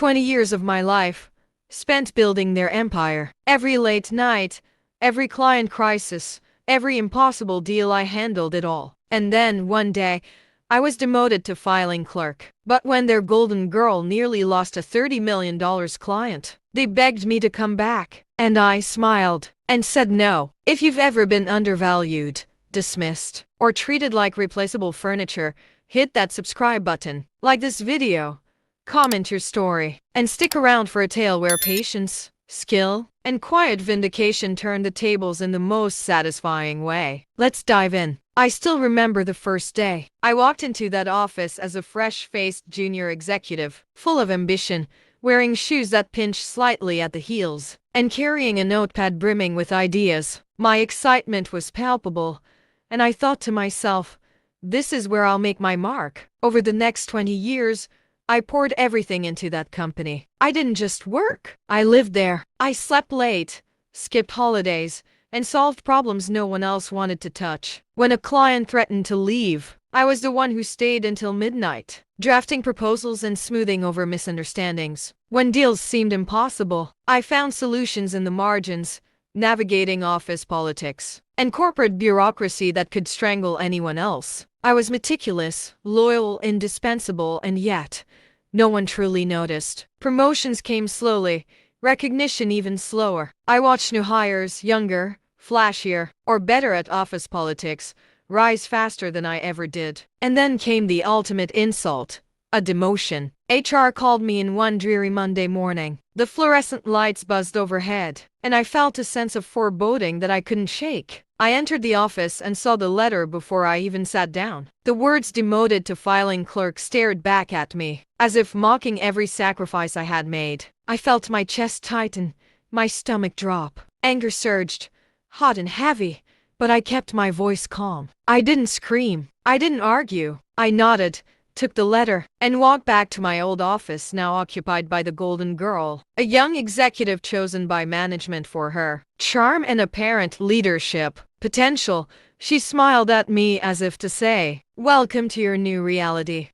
20 years of my life spent building their empire. Every late night, every client crisis, every impossible deal, I handled it all. And then, one day, I was demoted to filing clerk. But when their golden girl nearly lost a $30 million client, they begged me to come back. And I smiled and said no. If you've ever been undervalued, dismissed, or treated like replaceable furniture, hit that subscribe button, like this video, comment your story, and stick around for a tale where patience, skill, and quiet vindication turn the tables in the most satisfying way. Let's dive in. I still remember the first day. I walked into that office as a fresh-faced junior executive, full of ambition, wearing shoes that pinched slightly at the heels, and carrying a notepad brimming with ideas. My excitement was palpable, and I thought to myself, this is where I'll make my mark. Over the next 20 years, I poured everything into that company. I didn't just work. I lived there. I slept late, skipped holidays, and solved problems no one else wanted to touch. When a client threatened to leave, I was the one who stayed until midnight, drafting proposals and smoothing over misunderstandings. When deals seemed impossible, I found solutions in the margins, navigating office politics and corporate bureaucracy that could strangle anyone else. I was meticulous, loyal, indispensable, and yet, no one truly noticed. Promotions came slowly, recognition even slower. I watched new hires, younger, flashier, or better at office politics, rise faster than I ever did. And then came the ultimate insult, a demotion. HR called me in one dreary Monday morning. The fluorescent lights buzzed overhead, and I felt a sense of foreboding that I couldn't shake. I entered the office and saw the letter before I even sat down. The words "demoted to filing clerk" stared back at me, as if mocking every sacrifice I had made. I felt my chest tighten, my stomach drop. Anger surged, hot and heavy, but I kept my voice calm. I didn't scream. I didn't argue. I nodded, took the letter, and walked back to my old office, now occupied by the golden girl, a young executive chosen by management for her charm and apparent leadership potential. She smiled at me as if to say, "Welcome to your new reality."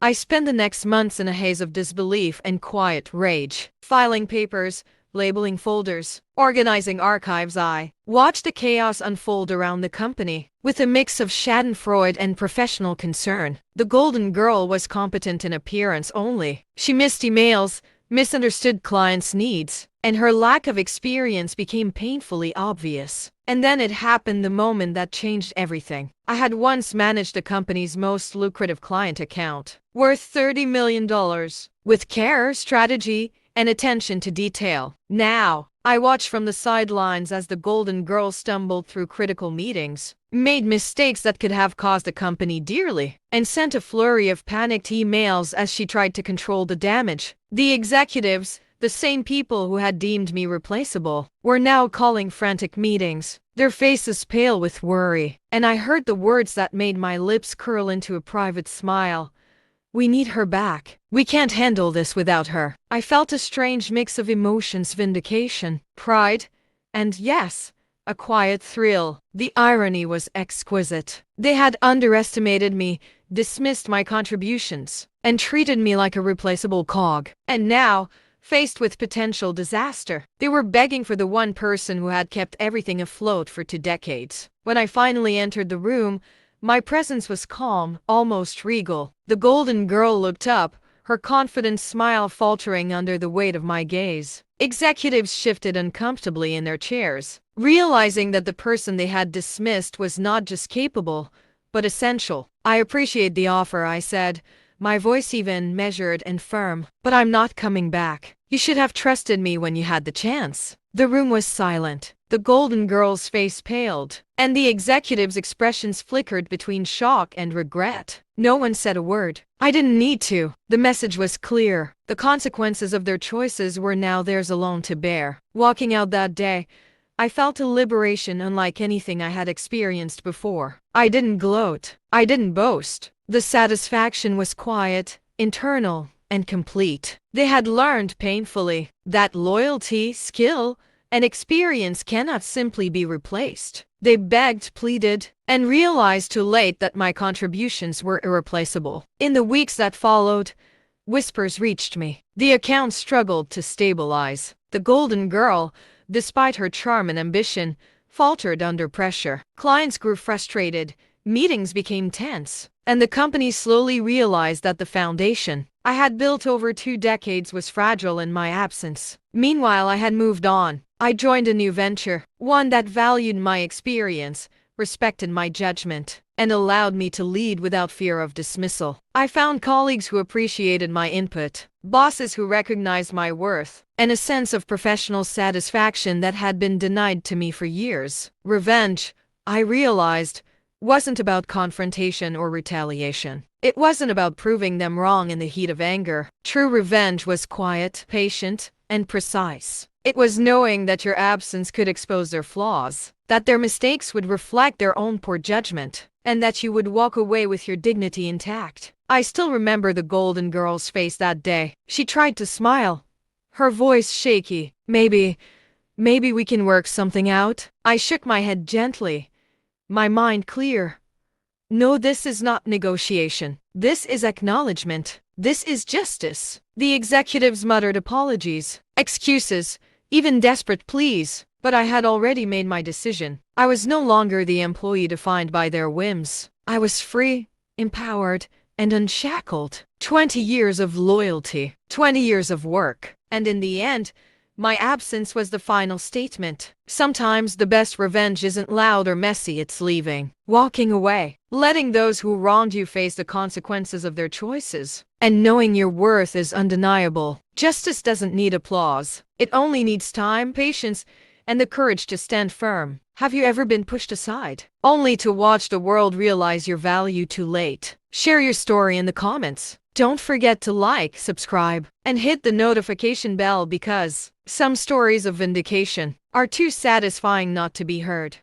I spent the next months in a haze of disbelief and quiet rage, filing papers, labeling folders, organizing archives. I watched the chaos unfold around the company, with a mix of schadenfreude and professional concern. The golden girl was competent in appearance only. She missed emails, misunderstood clients' needs, and her lack of experience became painfully obvious. And then it happened, the moment that changed everything. I had once managed the company's most lucrative client account, worth $30 million, with care, strategy, and attention to detail. Now, I watched from the sidelines as the golden girl stumbled through critical meetings, made mistakes that could have cost the company dearly, and sent a flurry of panicked emails as she tried to control the damage. The executives, the same people who had deemed me replaceable, were now calling frantic meetings, their faces pale with worry, and I heard the words that made my lips curl into a private smile. "We need her back. We can't handle this without her." I felt a strange mix of emotions: vindication, pride, and yes, a quiet thrill. The irony was exquisite. They had underestimated me, dismissed my contributions, and treated me like a replaceable cog. And now, faced with potential disaster, they were begging for the one person who had kept everything afloat for 2 decades. When I finally entered the room, my presence was calm, almost regal. The golden girl looked up, her confident smile faltering under the weight of my gaze. Executives shifted uncomfortably in their chairs, realizing that the person they had dismissed was not just capable, but essential. "I appreciate the offer," I said, my voice even, measured and firm, "but I'm not coming back. You should have trusted me when you had the chance." The room was silent. The golden girl's face paled, and the executives' expressions flickered between shock and regret. No one said a word. I didn't need to. The message was clear. The consequences of their choices were now theirs alone to bear. Walking out that day, I felt a liberation unlike anything I had experienced before. I didn't gloat. I didn't boast. The satisfaction was quiet, internal, and complete. They had learned painfully that loyalty, skill, and experience cannot simply be replaced. They begged, pleaded, and realized too late that my contributions were irreplaceable. In the weeks that followed, whispers reached me. The account struggled to stabilize. The golden girl, despite her charm and ambition, faltered under pressure. Clients grew frustrated, meetings became tense, and the company slowly realized that the foundation I had built over 2 decades was fragile in my absence. Meanwhile, I had moved on. I joined a new venture, one that valued my experience, respected my judgment, and allowed me to lead without fear of dismissal. I found colleagues who appreciated my input, bosses who recognized my worth, and a sense of professional satisfaction that had been denied to me for years. Revenge, I realized, wasn't about confrontation or retaliation. It wasn't about proving them wrong in the heat of anger. True revenge was quiet, patient, and precise. It was knowing that your absence could expose their flaws, that their mistakes would reflect their own poor judgment, and that you would walk away with your dignity intact. I still remember the golden girl's face that day. She tried to smile, her voice shaky. Maybe we can work something out. I shook my head gently, my mind clear. No, this is not negotiation. This is acknowledgement. This is justice. The executives muttered apologies, excuses, even desperate pleas, but I had already made my decision. I was no longer the employee defined by their whims. I was free, empowered, and unshackled. 20 years of loyalty, 20 years of work, and in the end, my absence was the final statement. Sometimes the best revenge isn't loud or messy, it's leaving, walking away, letting those who wronged you face the consequences of their choices, and knowing your worth is undeniable. Justice doesn't need applause. It only needs time, patience, and the courage to stand firm. Have you ever been pushed aside, only to watch the world realize your value too late? Share your story in the comments. Don't forget to like, subscribe, and hit the notification bell because some stories of vindication are too satisfying not to be heard.